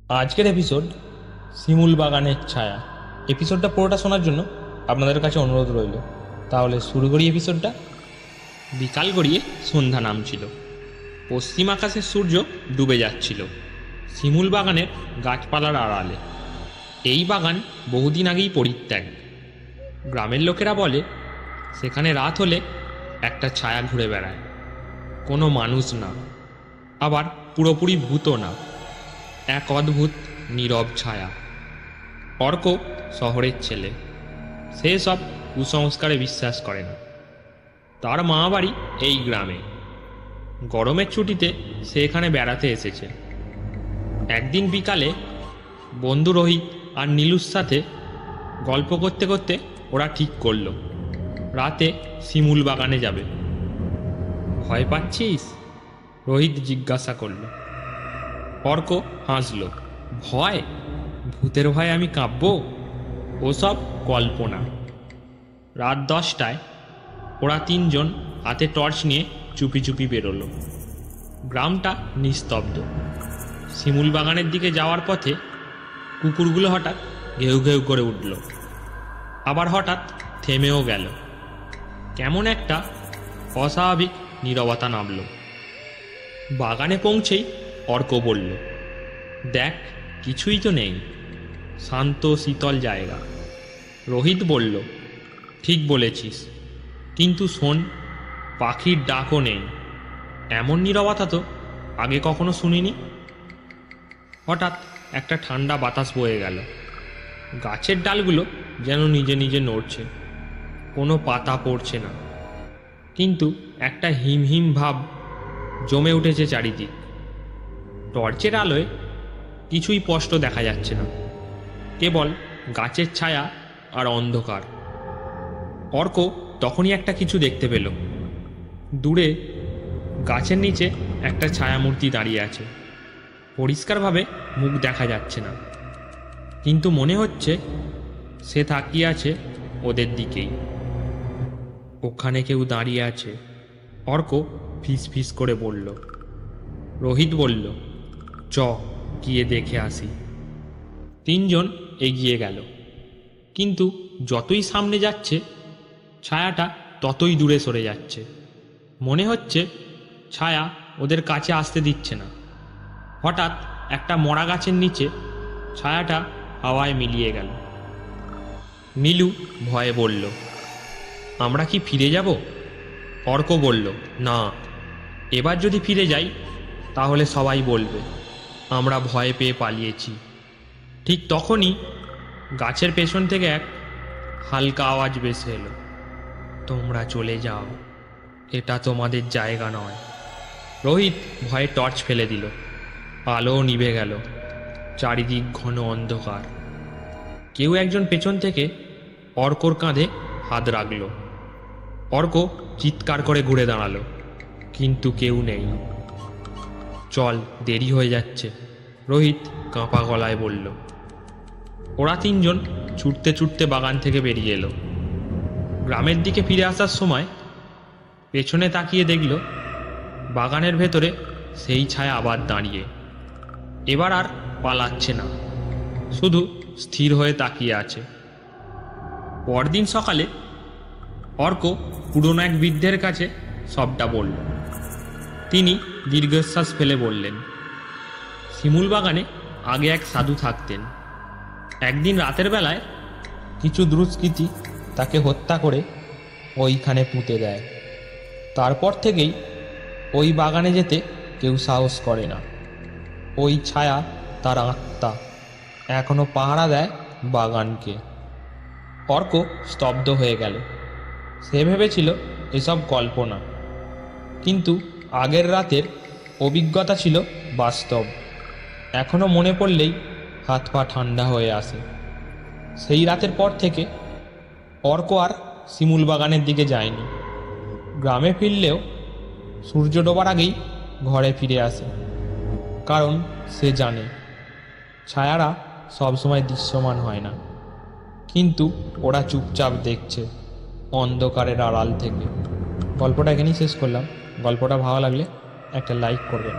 আজকের এপিসোড শিমুল বাগানের ছায়া। এপিসোডটা পুরোটা শোনার জন্য আপনাদের কাছে অনুরোধ রইল। তাহলে শুরু করি এপিসোডটা। বিকাল গড়িয়ে সন্ধ্যা নামছিল, পশ্চিম আকাশের সূর্য ডুবে যাচ্ছিল শিমুল বাগানের গাছপালার আড়ালে। এই বাগান বহুদিন আগেই পরিত্যাগ। গ্রামের লোকেরা বলে সেখানে রাত হলে একটা ছায়া ঘুরে বেড়ায়, কোনো মানুষ না, আবার পুরোপুরি ভূতও না, এক অদ্ভুত নীরব ছায়া। অর্ক শহরের ছেলে, সে সব কুসংস্কারে বিশ্বাস করে না। তার মা বাড়ি এই গ্রামে। গরমের ছুটিতে সে এখানে বেড়াতে এসেছে। একদিন বিকালে বন্ধু রোহিত আর নীলুর সাথে গল্প করতে করতে ওরা ঠিক করলো রাতে শিমুল বাগানে যাবে। ভয় পাচ্ছিস? রোহিত জিজ্ঞাসা করলো। অর্ক হাসল। ভয়? ভূতের ভয় আমি কাঁপবো? ওসব কল্পনা। রাত 10টায় ওরা তিনজন হাতে টর্চ নিয়ে চুপি চুপি বেরোলো। গ্রামটা নিস্তব্ধ। শিমুল বাগানের দিকে যাওয়ার পথে কুকুরগুলো হঠাৎ ঘেউ ঘেউ করে উঠল, আবার হঠাৎ থেমেও গেল। কেমন একটা অস্বাভাবিক নীরবতা নামল। বাগানে পৌঁছেই অর্ক বলল, দেখ, কিছুই তো নেই, শান্ত শীতল জায়গা। রোহিত বলল, ঠিক বলেছিস, কিন্তু শোন, পাখির ডাকও নেই। এমন নীরবতা তো আগে কখনো শুনিনি। হঠাৎ একটা ঠান্ডা বাতাস বয়ে গেল। গাছের ডালগুলো যেন নিজে নিজে নড়ছে, কোনো পাতা পড়ছে না, কিন্তু একটা হিমহিম ভাব জমে উঠেছে চারিদিক। টর্চের আলোয় কিছুই স্পষ্ট দেখা যাচ্ছে না, কেবল গাছের ছায়া আর অন্ধকার। অর্ক তখনই একটা কিছু দেখতে পেল। দূরে গাছের নিচে একটা ছায়ামূর্তি দাঁড়িয়ে আছে। পরিষ্কারভাবে মুখ দেখা যাচ্ছে না, কিন্তু মনে হচ্ছে সে তাকিয়ে আছে ওদের দিকেই। ওখানে কেউ দাঁড়িয়ে আছে, অর্ক ফিস ফিস করে বলল। রোহিত বলল, চ গিয়ে দেখে আসি। তিনজন এগিয়ে গেল, কিন্তু যতই সামনে যাচ্ছে ছায়াটা ততই দূরে সরে যাচ্ছে। মনে হচ্ছে ছায়া ওদের কাছে আসতে দিচ্ছে না। হঠাৎ একটা মরা গাছের নিচে ছায়াটা হাওয়ায় মিলিয়ে গেল। নীলু ভয়ে বলল, আমরা কি ফিরে যাব? অর্ক বলল, না, এবার যদি ফিরে যাই তাহলে সবাই বলবে আমরা ভয় পেয়ে পালিয়েছি। ঠিক তখনই গাছের পেছন থেকে এক হালকা আওয়াজ ভেসে এলো, তোমরা চলে যাও, এটা তোমাদের জায়গা নয়। রোহিত ভয়ে টর্চ ফেলে দিল। আলো নিভে গেল, চারিদিক ঘন অন্ধকার। কেউ একজন পেছন থেকে অর্কর কাঁধে হাত রাখল। অর্ক চিৎকার করে ঘুরে দাঁড়ালো, কিন্তু কেউ নেই। চল, দেরি হয়ে যাচ্ছে, রোহিত কাঁপা গলায় বলল। ওরা তিনজন ছুটতে ছুটতে বাগান থেকে বেরিয়ে এলো। গ্রামের দিকে ফিরে আসার সময় পেছনে তাকিয়ে দেখল বাগানের ভেতরে সেই ছায়া আবার দাঁড়িয়ে। এবার আর পালাচ্ছে না, শুধু স্থির হয়ে তাকিয়ে আছে। পরদিন সকালে অর্ক পুরনো এক বৃদ্ধের কাছে সবটা বলল। তিনি দীর্ঘশ্বাস ফেলে বললেন, শিমুল বাগানে আগে এক সাধু থাকতেন। একদিন রাতের বেলায় কিছু দুষ্কৃতী তাকে হত্যা করে ওইখানে পুঁতে দেয়। তারপর থেকেই ওই বাগানে যেতে কেউ সাহস করে না। ওই ছায়া, তার আত্মা, এখনো পাহারা দেয় বাগানকে। অর্ক স্তব্ধ হয়ে গেল। সে ভেবেছিল এসব কল্পনা, কিন্তু আগের রাতের অভিজ্ঞতা ছিল বাস্তব। এখনো মনে পড়লেই হাত পা ঠান্ডা হয়ে আসে। সেই রাতের পর থেকে অর্ক আর শিমুল বাগানের দিকে যায়নি। গ্রামে ফিরলেও সূর্য ডোবার আগেই ঘরে ফিরে আসে, কারণ সে জানে ছায়ারা সবসময় দৃশ্যমান হয় না, কিন্তু ওরা চুপচাপ দেখছে অন্ধকারের আড়াল থেকে। গল্পটা এখানেই শেষ করলাম। গল্পটা ভালো লাগলে একটা লাইক করবেন।